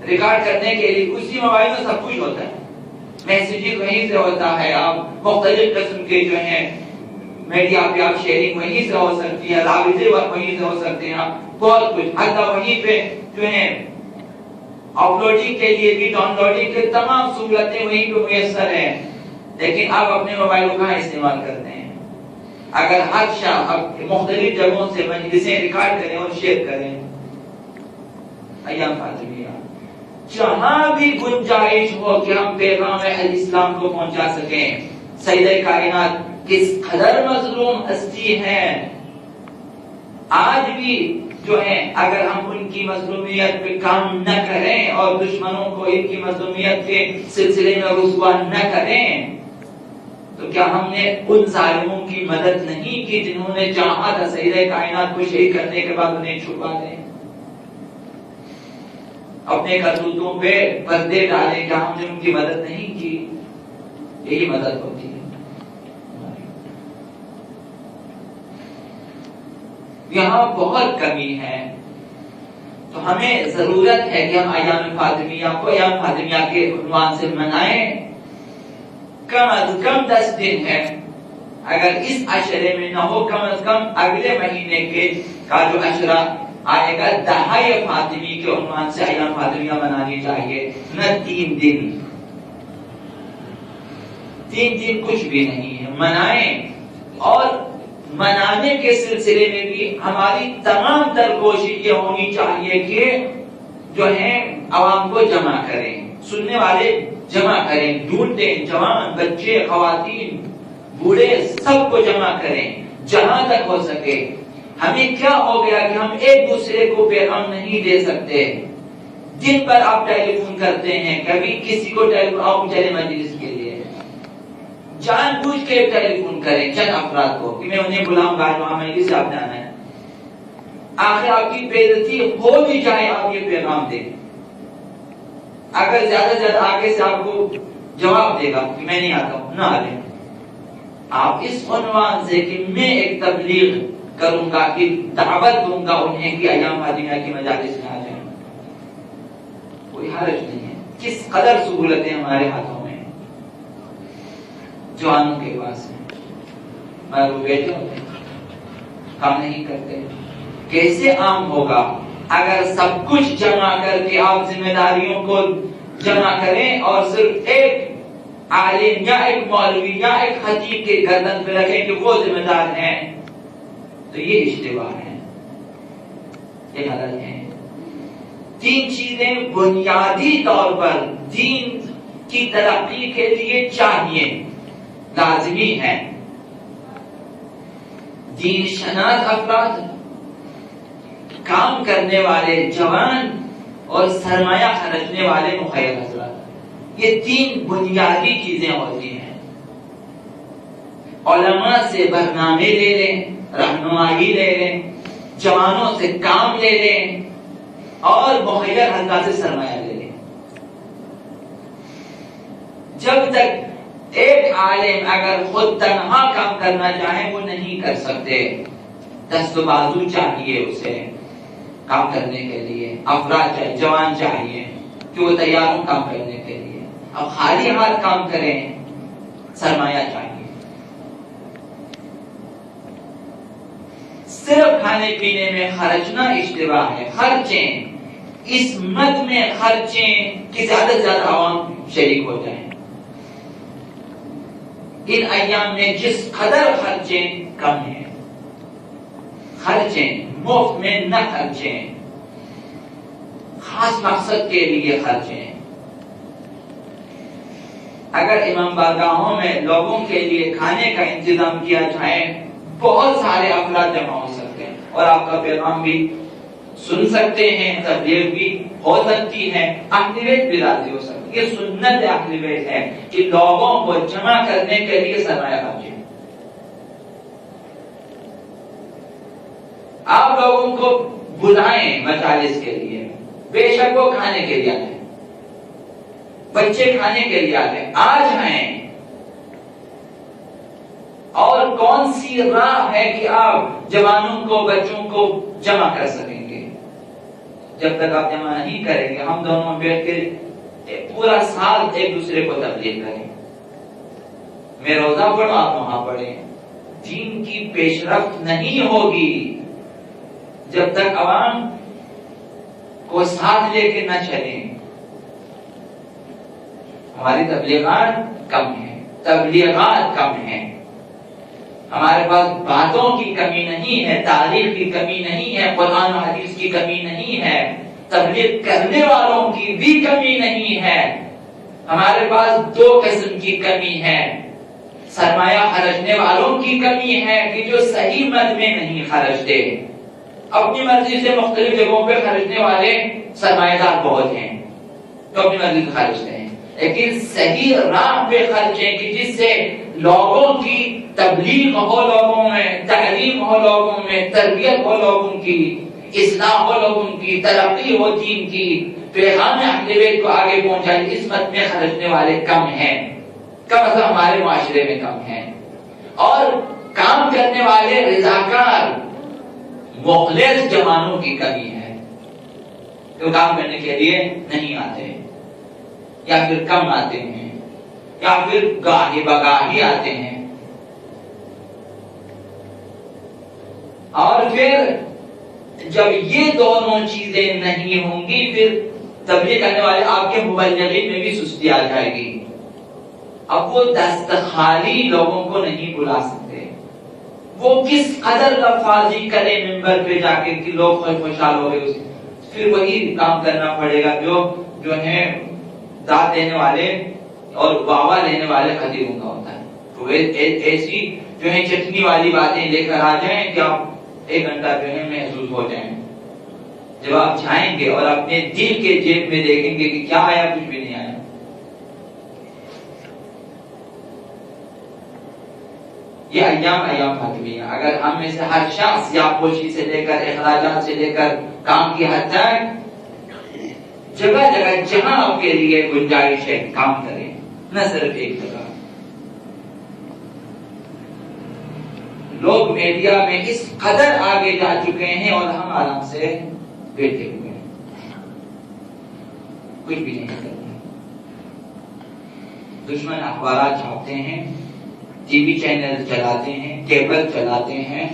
Record کرنے کے لیے اسی موبائل میں سب کچھ ہوتا ہے، میسیجنگ وہیں سے ہوتا ہے، آپ مختلف قسم کے جو ہیں میڈیا پہ آپ شیئرنگ وہیں سے ہو سکتی ہے، رابطے وہیں سے ہو سکتے ہیں، بہت کچھ حتی وہیں پہ جو ہے اپلوڈنگ کے لیے بھی، ڈاؤن لوڈنگ کے تمام سہولتیں وہیں پہ میسر ہیں۔ لیکن آپ اپنے موبائل کو کہاں استعمال کرتے ہیں؟ اگر ہر شخص مختلف جگہوں سے مجلسیں ریکارڈ کریں اور شیئر کریں، ایام فاطمیہ جہاں بھی گنجائش ہو کہ ہم پیغام اسلام کو پہنچا سکیں، سیدہ کائنات کس قدر مظلوم ہستی ہے، آج بھی جو ہے اگر ہم ان کی مظلومیت پہ کام نہ کریں اور دشمنوں کو ان کی مظلومیت کے سلسلے میں رسوا نہ کریں تو کیا ہم نے ان ظالموں کی مدد نہیں کی جنہوں نے چاہا تھا سیدہ کائنات کو شہید کرنے کے بعد انہیں چھپا دیں، اپنے کرتوتوں پہ پردے ڈالیں؟ کیا ہم نے ان کی مدد نہیں کی؟ یہی مدد ہوتی ہے۔ یہاں بہت کمی ہے، تو ہمیں ضرورت ہے کہ ہم ایام فاطمیہ کو ایام فاطمیہ کے عنوان سے منائیں۔ کم از کم 10 دن ہے، اگر اس عشرے میں نہ ہو کم از کم اگلے مہینے کے کا جو عشرہ آئے گا دہائے فاطمی کے عنوان سے ایام فاطمیہ منانی چاہیے، نہ 3 دن۔ 3 دن کچھ بھی نہیں ہے، منائیں۔ اور منانے کے سلسلے میں بھی ہماری تمام تر کوشش یہ ہونی چاہیے کہ جو ہے عوام کو جمع کریں، سننے والے جمع کریں، ڈھونڈیں، جوان بچے خواتین بوڑھے سب کو جمع کریں جہاں تک ہو سکے۔ ہمیں کیا ہو گیا کہ ہم ایک دوسرے کو پیغام نہیں دے سکتے؟ دن پر آپ ٹیلی فون کرتے ہیں، کبھی کسی کو ٹیلی فون آپ چلے مجلس کے لیے، جان بوجھ کے ٹیلی فون کریں چند افراد کو کہ میں انہیں بلاؤں گا وہاں مجلس سے آپ جانا ہے، آخر آپ کی بے عزتی ہو بھی جائے آپ یہ پیغام دیں۔ اگر زیادہ سے زیادہ آگے سے آپ کو جواب دے گا کہ میں نہیں آتا ہوں، نہ آئے، آپ اس عنوان سے کہ میں ایک تبلیغ کروں گا کہ دعوت دوں گا انہیں کہ ایام فاطمیہ کی مجالس میں آ جائیں، کوئی حرج نہیں ہے۔ کس قدر سہولتیں ہمارے ہاتھوں میں، جوانوں کے پاس ہیں، مگر وہ بیٹھے ہوتے ہیں، کام نہیں کرتے۔ کیسے عام ہوگا اگر سب کچھ جمع کر کے آپ ذمہ داریوں کو جمع کریں اور صرف ایک عالم یا ایک مولوی یا ایک خطیب کے گردن پہ رکھیں کہ وہ ذمہ دار ہیں، تو یہ اشتباہ ہے، یہ غلط ہے۔ 3 چیزیں بنیادی طور پر دین کی ترقی کے لیے چاہیے، لازمی ہے۔ دین شناس افراد، کام کرنے والے جوان اور سرمایہ خرچنے والے مخیر حضرات، یہ 3 بنیادی چیزیں ہوتی ہیں۔ علماء سے برنامے لے لیں، رہنمائی لے لیں، جوانوں سے کام لے لیں اور مخیر حضرات سے سرمایہ لے لیں۔ جب تک ایک عالم اگر خود تنہا کام کرنا چاہے وہ نہیں کر سکتے، دست و بازو چاہیے اسے کام کرنے کے لیے، افراد چاہیے، جوان چاہیے کہ وہ تیار ہوں کام کرنے کے لیے۔ اب خالی ہاتھ کام کریں، سرمایہ چاہیے۔ صرف کھانے پینے میں خرچنا اشتباہ ہے، خرچیں، اس مد میں خرچیں کہ زیادہ سے زیادہ عوام شریک ہو جائیں۔ ان ایام میں جس قدر خرچیں کم ہیں، خرچیں مفت میں نہ خرچیں، خاص مقصد کے لیے خرچیں۔ اگر امام بارگاہوں میں لوگوں کے لیے کھانے کا انتظام کیا جائے، بہت سارے افراد جمع ہو سکتے ہیں اور آپ کا پیغام بھی سن سکتے ہیں، تبلیغ بھی ہو سکتی ہے، اہل بیت بھی راضی ہو سکتی ہے۔ یہ سنت اہل بیت ہے کہ لوگوں کو جمع کرنے کے لیے سرمایہ خرچیں۔ آپ لوگوں کو بلائیں مجالس کے لیے، بے شک وہ کھانے کے لیے آئیں، بچے کھانے کے لیے آئیں، آ جائیں۔ اور کون سی راہ ہے کہ آپ جوانوں کو بچوں کو جمع کر سکیں گے؟ جب تک آپ جمع نہیں کریں گے ہم دونوں بیٹھ کے پورا سال ایک دوسرے کو تبلیغ کریں. میں روزہ پڑھوں آپ وہاں پڑھیں. دین کی پیش رفت نہیں ہوگی جب تک عوام کو ساتھ لے کے نہ چلیں. ہماری تبلیغات کم ہیں، تبلیغات کم ہیں. ہمارے پاس باتوں کی کمی نہیں ہے، تاریخ کی کمی نہیں ہے، قرآن و حدیث کی کمی نہیں ہے، تبلیغ کرنے والوں کی بھی کمی نہیں ہے. ہمارے پاس دو قسم کی کمی ہے. سرمایہ خرچنے والوں کی کمی ہے کہ جو صحیح مد میں نہیں خرچتے. اپنی مرضی سے مختلف جگہوں پہ خرچنے والے سرمایہ دار بہت ہیں جو اپنی مرضی سے خرچتے ہیں، لیکن صحیح راہ پہ خرچیں کہ جس سے لوگوں کی تبلیغ ہو، لوگوں میں تعلیم ہو، لوگوں میں تربیت ہو، لوگوں کی اصلاح ہو، لوگوں کی ترقی ہو، دین کی پیغام اہل بیت کو آگے پہنچائے. اس مت میں خرچنے والے کم ہیں، کم از کم ہمارے معاشرے میں کم ہیں. اور کام کرنے والے رضاکار مخلص جوانوں کی کمی ہے جو کام کرنے کے لیے نہیں آتے، یا پھر کم آتے ہیں، یا پھر گاہی بگاہی آتے ہیں. اور پھر جب یہ دونوں چیزیں نہیں ہوں گی پھر تبلیغ کرنے والے آپ کے مبلغین میں بھی سستی آ جائے گی. اب وہ دست خالی لوگوں کو نہیں بلا سکتے. وہ کس قدر لفاظی کرے ممبر پہ جا کے کہ لوگ خوشحال ہو گئے، پھر وہی کام کرنا پڑے گا جو ہے داد دینے والے اور واوا لینے والے خطیبوں کا ہوتا ہے. تو ایسی جو ہے چٹنی والی باتیں لے کر آ جائیں کہ آپ ایک گھنٹہ جو ہے محسوس ہو جائیں. جب آپ جائیں گے اور اپنے دل کے جیب میں دیکھیں گے کہ کیا آیا، کچھ بھی نہیں آیا. یہ ایام فاطمیہ. اگر ہم میں سے ہر شخص یا پوشی سے لے کر اخراجات سے لے کر کام کی حد تک جگہ جگہ جہاں آپ کے لیے گنجائش ہے کام کریں، نہ صرف ایک جگہ. لوگ میڈیا میں اس قدر آگے جا چکے ہیں اور ہم آرام سے بیٹھے ہوئے ہیں، کچھ بھی نہیں کرتے. دشمن اخبارات چھاپتے ہیں، ٹی وی چینل چلاتے ہیں، کیبل چلاتے ہیں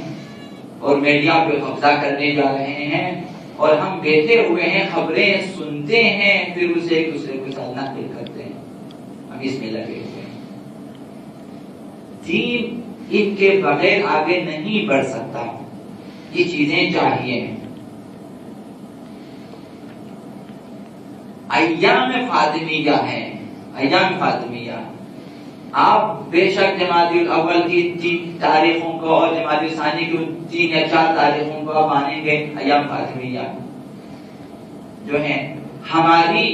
اور میڈیا پہ قبضہ کرنے جا رہے ہیں، اور ہم بیٹھے ہوئے ہیں، خبریں سنتے ہیں، پھر اسے ایک دوسرے کے ساتھ نقل کرتے ہیں. ہم اس میں لگے ہوئے ہیں. دین ان کے بغیر آگے نہیں بڑھ سکتا. یہ چیزیں چاہیے. ایام فاطمیہ ہیں، ایام فاطمیہ. آپ بے شک جمادی الاول کی 3 تاریخوں کو اور جمادی الثانی کی 3 یا 4 تاریخوں کو آپ مانیں گے. ایام فاطمیہ جو ہے ہماری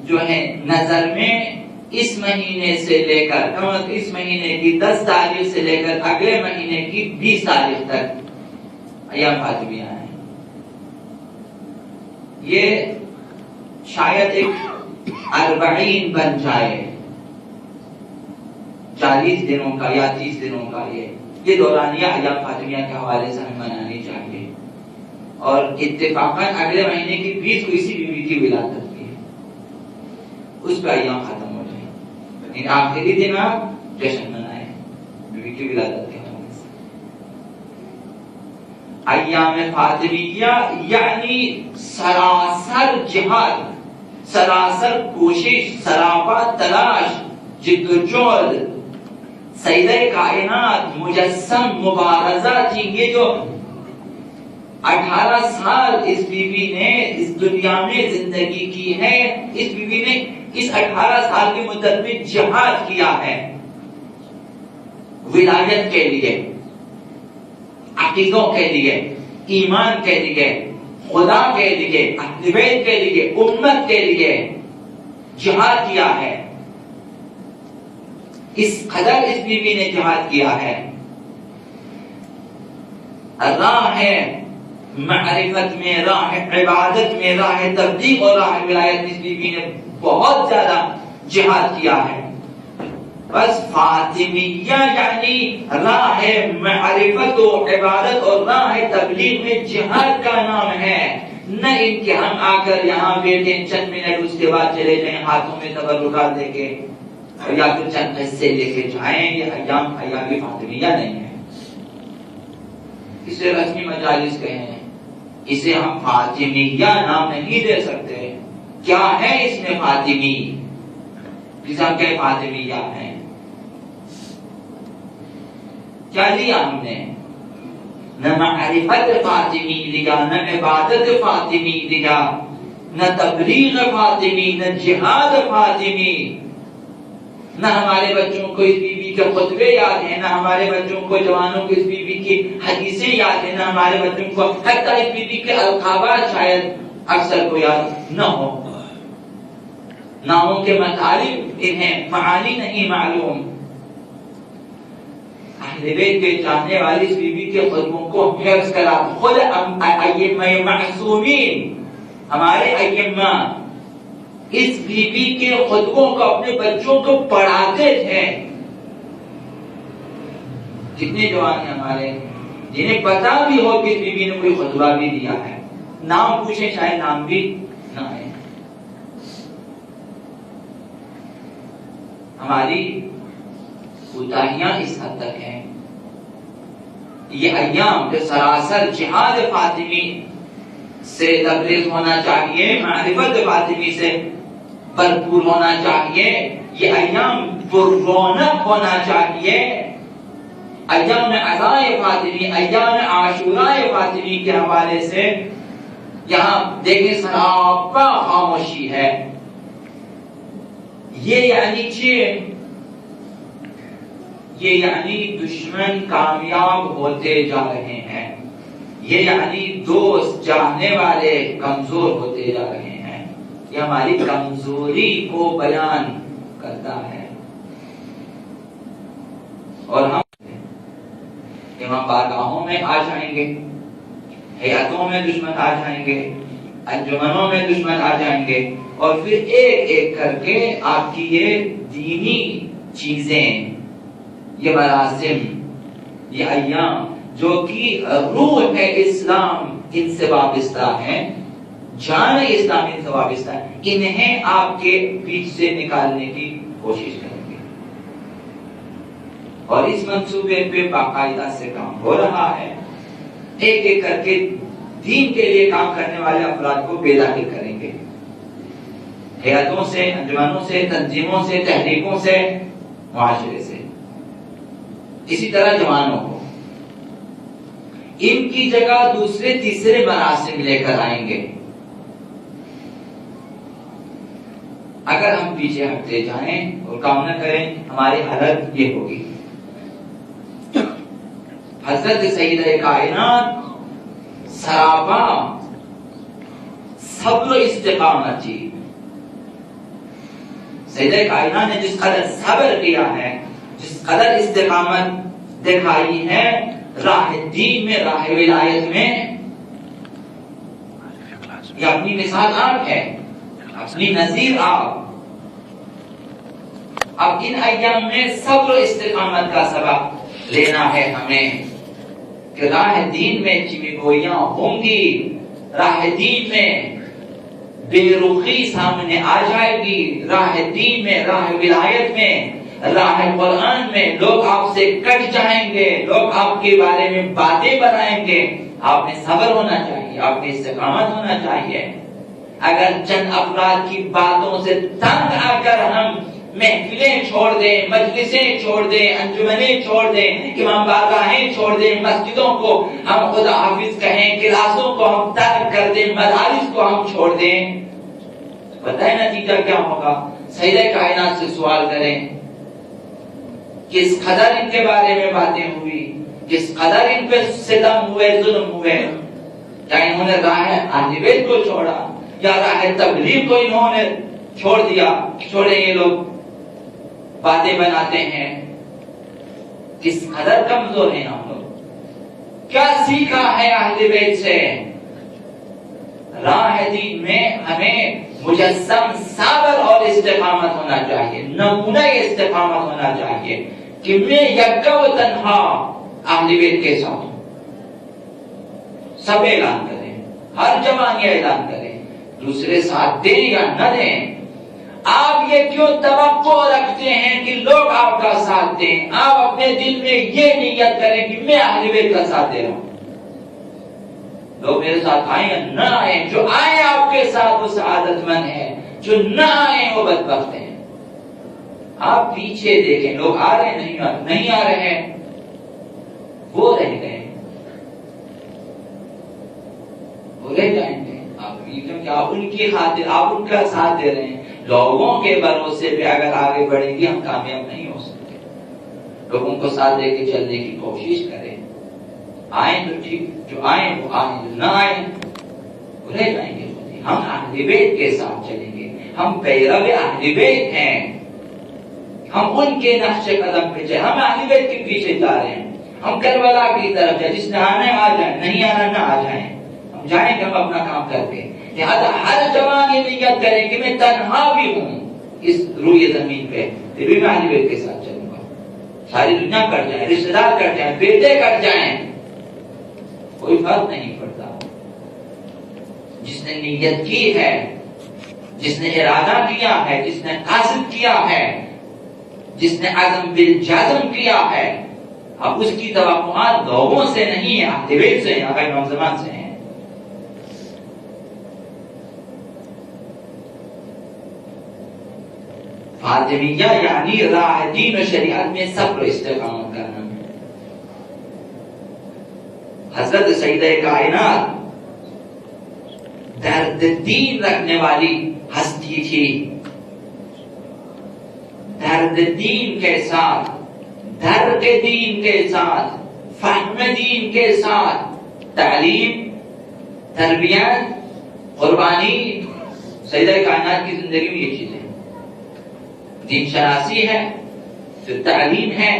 جو ہے نظر میں اس مہینے سے لے کر اس مہینے کی 10 تاریخ سے لے کر اگلے مہینے کی 20 تاریخ تک ایام فاطمیہ ہیں. یہ شاید ایک 40 بن جائے، 40 دنوں کا یا 30 دنوں کا. یہ دورانیہ ایام فاطمیہ کے حوالے سے ہمیں منانی چاہیے. اور اتفاقاً اگلے مہینے کی 20 کو اسی بیوی کی ولادت کی ہے، اس پہ ایام ختم ہو جائے. لیکن آخری دن آپ جشن منائیں بیوی کی ولادت کے حوالے سے. ایام فاطمیہ یعنی سراسر جہاد، سراسر کوشش، سراپا تلاش، جد و جہد، سیدہ کائنات مجسم مبارزہ تھی. یہ جو 18 سال اس بی بی نے اس دنیا میں زندگی کی ہے، اس بی بی نے اس 18 سال کی مدت میں جہاد کیا ہے ولایت کے لیے، عقیدوں کے لیے، ایمان کے لیے، خدا کے لیے، اہل بیت کے لیے، امت کے لیے جہاد کیا ہے. اس قدر اس بی بی نے جہاد کیا ہے. راہ ہے معرفت میں، راہ عبادت میں، راہ تبلیغ اور راہ ولایت، اس بی بی نے بہت زیادہ جہاد کیا ہے. بس فاطمیہ یعنی راہ معرفت و عبادت اور راہ تبلیغ میں جہاد کا نام ہے. نہ ان کے ہم آ کر یہاں بیٹھے چند منٹ اس کے بعد چلے جائیں ہاتھوں میں تبرکات دے کے یا پھر چند حصے لے کے جائیں. یہ ایام ایام فاطمیہ نہیں ہے. اسے رسمی مجالس کہیں, اسے ہم فاطمیہ نام نہیں دے سکتے. کیا ہے اس میں فاطمی جسے ہم کہیں فاطمیہ ہیں؟ کیا لیا ہم نے؟ نہ معرفت فاطمی لیا, نہ عبادت فاطمی لیا, نہ تبلیغ فاطمی, نہ جہاد فاطمی. نہ ہمارے بچوں کو اس بی بی کے خطبے یاد ہیں, نہ ہمارے بچوں کو جوانوں کو اس بی بی کی حدیثیں یاد ہیں, نہ ہمارے بچوں کو حتی اس بی بی کے القابات شاید اکثر کو یاد نہ ہو. ناموں کے مطالب انہیں معانی نہیں معلوم. اہل بیت کے چاہنے والی اس بی بی کے خطبوں کو حفظ کرا. خود ائمہ معصومین, ہمارے ائمہ اس بی بی کے خطبوں کو اپنے بچوں کو پڑھاتے تھے. جتنے جوان ہیں ہمارے جنہیں پتا بھی ہو کہ اس بی بی نے کوئی خطبہ بھی دیا ہے, نام پوچھیں شاید نام بھی نہ ہے. ہماری کوتاہیاں اس حد تک ہیں. یہ ایام جو سراسر جہاد فاطمی سے تبریز ہونا چاہیے, معرفت فاطمی سے بھرپور ہونا چاہیے, یہ ایام پر رونق ہونا چاہیے. ایام عزائے فاطمی, ایام عاشوراء فاطمی کے حوالے سے یہاں دیکھیں سراپا خاموشی ہے. یہ یعنی یہ یعنی دشمن کامیاب ہوتے جا رہے ہیں. یہ یعنی دوست چاہنے والے کمزور ہوتے جا رہے ہیں. یہ ہماری کمزوری کو بیان کرتا ہے. اور ہم امام بارگاہوں میں آ جائیں گے, حیاتوں میں دشمن آ جائیں گے, انجمنوں میں دشمن آ جائیں گے, اور پھر ایک ایک کر کے آپ کی یہ دینی چیزیں, یہ مراسم, یہ ایام جو کہ روح ہے اسلام ان سے وابستہ ہیں, جان اسلام ان سے وابستہ ہے, انہیں آپ کے بیچ سے نکالنے کی کوشش کریں گے. اور اس منصوبے پہ باقاعدہ سے کام ہو رہا ہے. ایک ایک کر کے دین کے لیے کام کرنے والے افراد کو بیدار کریں گے, حیاتوں سے, انجمنوں سے, تنظیموں سے, تحریکوں سے, معاشرے سے. اسی طرح جوانوں کو ان کی جگہ دوسرے تیسرے مراسم لے کر آئیں گے. اگر ہم پیچھے ہٹتے جائیں اور کام نہ کریں, ہماری حالت یہ ہوگی. حضرت سیدہ کائنات سراپا صبر و استقامت تھی. سیدہ کائنات نے جس قدر صبر کیا ہے, جس قدر استقامت دکھائی ہے راہ دین میں, راہ ولایت میں, یہ اپنی مثال آپ ہے, اپنی نظیر آپ. اب ان ایام میں صبر و استقامت کا سبق لینا ہے ہمیں کہ راہ دین میں چمگوئیاں ہوں گی, راہ دین میں بے رخی سامنے آ جائے گی, راہ دین میں, راہ ولایت میں, راہ قرآن میں لوگ آپ سے کٹ جائیں گے, لوگ آپ کے بارے میں باتیں بنائیں گے. آپ میں صبر ہونا چاہیے, آپ میں استقامت ہونا چاہیے. اگر چند افراد کی باتوں سے تنگ آ کر ہم محفلیں چھوڑ دیں, مجلسیں چھوڑ دیں, انجمنیں چھوڑ دیں, امام بارگاہیں چھوڑ دیں, مسجدوں کو ہم خدا حافظ کہیں, کلاسوں کو ہم ترک کر دیں, مدارس کو ہم چھوڑ دیں, پتہ ہے نتیجہ کیا ہوگا؟ سیدہ کائنات سے سوال کریں کس قدر ان کے بارے میں باتیں ہوئی, کس قدر ان پہ ستم ہوئے, ظلم ہوئے. کیا انہوں نے راہ اہل بیت کو چھوڑا یا راہ تبلیغ کو انہوں نے چھوڑ دیا؟ چھوڑے یہ لوگ باتیں بناتے ہیں. کس قدر کمزور ہیں ہم لوگ. کیا سیکھا ہے اہل بیت سے؟ راہ دین میں ہمیں مجسم صبر اور استقامت ہونا چاہیے, نمونہ استقامت ہونا چاہیے کہ میں یکا و تنہا اہل بیت کے ساتھ ہوں. سب اعلان کریں ہر جوان یہ اعلان کرے، دوسرے ساتھ دیں یا نہ دیں، آپ یہ کیوں توقع رکھتے ہیں کہ لوگ آپ کا ساتھ دیں؟ آپ اپنے دل میں یہ نیت کریں کہ میں اہل بیت کا ساتھ دے رہا ہوں، لوگ میرے ساتھ آئیں یا نہ آئیں، جو آئیں آپ کے ساتھ وہ سعادت مند ہے، جو نہ آئیں وہ بدبخت ہیں۔ آپ پیچھے دیکھیں، لوگ آ رہے ہیں نہیں آ رہے ہیں، وہ رہ گئے، وہ رہ جائیں گے۔ آپ ان کی خاطر آپ ان کا ساتھ دے رہے ہیں، لوگوں کے بھروسے پہ اگر آگے بڑھیں گے ہم کامیاب نہیں ہو سکتے۔ لوگوں کو ساتھ دے کے چلنے کی کوشش کریں، آئیں تو ٹھیک، جو آئیں وہ آئیں، جو نہ آئیں وہ رہ جائیں گے۔ ہم اہل بیت کے ساتھ چلیں گے، ہم پیرو اہل بیت ہیں، ہم ان کے نقش قدم پہ چلیں، ہم اہل بیت کے پیچھے جا رہے ہیں، ہم کربلا کی طرف جائیں، جس نے آنا ہے آ جائیں، نہیں آنا نہ آ جائیں، ہم جائیں گے ہم اپنا کام کر کے۔ لہذا ہر جوان یہ نیت کرے کہ میں تنہا بھی ہوں اس روئے زمین پہ، پھر بھی میں اہل بیت کے ساتھ چلوں گا، ساری دنیا کٹ جائے، رشتہ دار کٹ جائیں، بیٹے کٹ جائیں، کوئی فرق نہیں پڑتا۔ جس نے نیت کی ہے، جس نے ارادہ کیا ہے، جس نے قصد کیا ہے، جس نے عزم بالجزم کیا ہے، اب اس کی توقعات لوگوں سے نہیں ہے، اہل بیت سے ہیں، آقا امام زمان سے ہیں۔ فاطمیہ یعنی راہ دین و شریعت میں صبر و استقامت کرنا۔ حضرت سیدہ کائنات درد دین رکھنے والی ہستی تھی، درد دین کے ساتھ، درد دین کے ساتھ، فہم دین کے ساتھ تعلیم، تربیت، قربانی۔ سیدہ کائنات کی زندگی میں یہ چیزیں، دین شناسی ہے، پھر تعلیم ہے،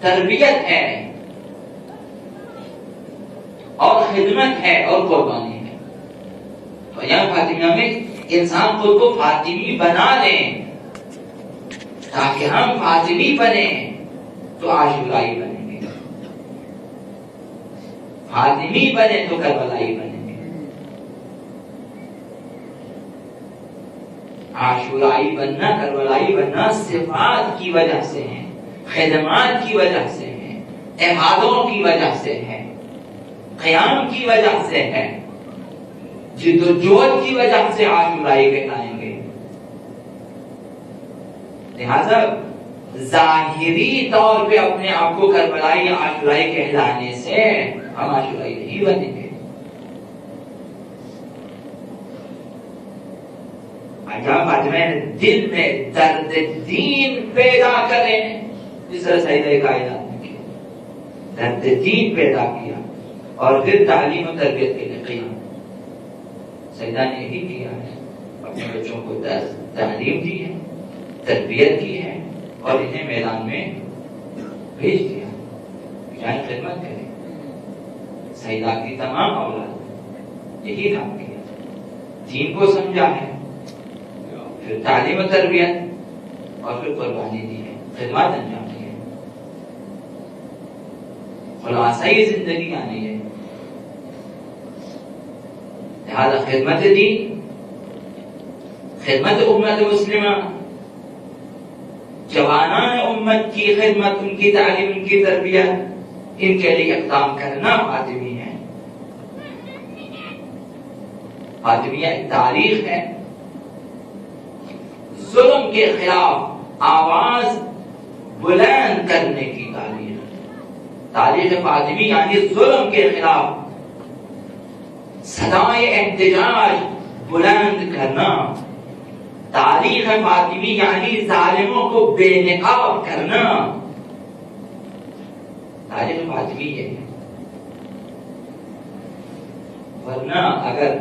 تربیت ہے، اور خدمت ہے، اور قربانی ہے۔ تو یہاں فاطمیہ میں انسان خود کو فاطمی بنا لیں، تاکہ ہم فاطمی بنیں تو عاشورائی بنیں گے، فاطمی بنے تو کربلائی بنیں گے۔ عاشورائی بننا، کربلائی بننا صفات کی وجہ سے ہے، خدمات کی وجہ سے ہے، عبادوں کی وجہ سے ہے، قیام کی وجہ سے ہے، جد و جہد کی وجہ سے عاشورائی کہلائیں گے۔ لہذا ظاہری طور پہ اپنے آپ کو کربلائی یا عاشورائی کہلانے سے ہم عاشورائی نہیں بنیں گے۔ فاطمہ دل میں درد دین پیدا کریں، جس طرح سیدہ کائنات نے کیا، درد دین پیدا کیا، اور پھر تعلیم و تربیت کے لیے قیام۔ سیدہ نے یہی کیا ہے، اپنے بچوں کو تعلیم دی ہے، تربیت کی ہے، اور انہیں میدان میں بھیج دیا، جائیں خدمت کریں۔ سیدہ کی تمام اولاد یہی کام کیا، دین کو سمجھا ہے، پھر تعلیم و تربیت، اور پھر قربانی دی ہے، خدمات انجام دی ہے۔ خلاصہ یہ زندگی آنی ہے۔ لہذا خدمت دین، خدمت امت مسلمہ، جوانان امت کی خدمت، ان کی تعلیم، ان کی تربیت، ان کے لیے اقدام کرنا فاطمی ہے۔ فاطمیہ ایک تاریخ ہے، ظلم کے خلاف آواز بلند کرنے کی تاریخ۔ تاریخ فاطمی یعنی ظلم کے خلاف صدائے احتجاج بلند کرنا۔ تاریخ فاطمی یعنی ظالموں کو بے نقاب کرنا۔ تاریخ فاطمی یہ ہے، ورنہ اگر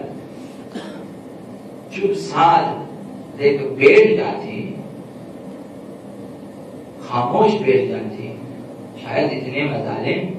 چپ سال دیکھ بیٹھ جاتی، خاموش بیٹھ جاتی، شاید اتنے مظالم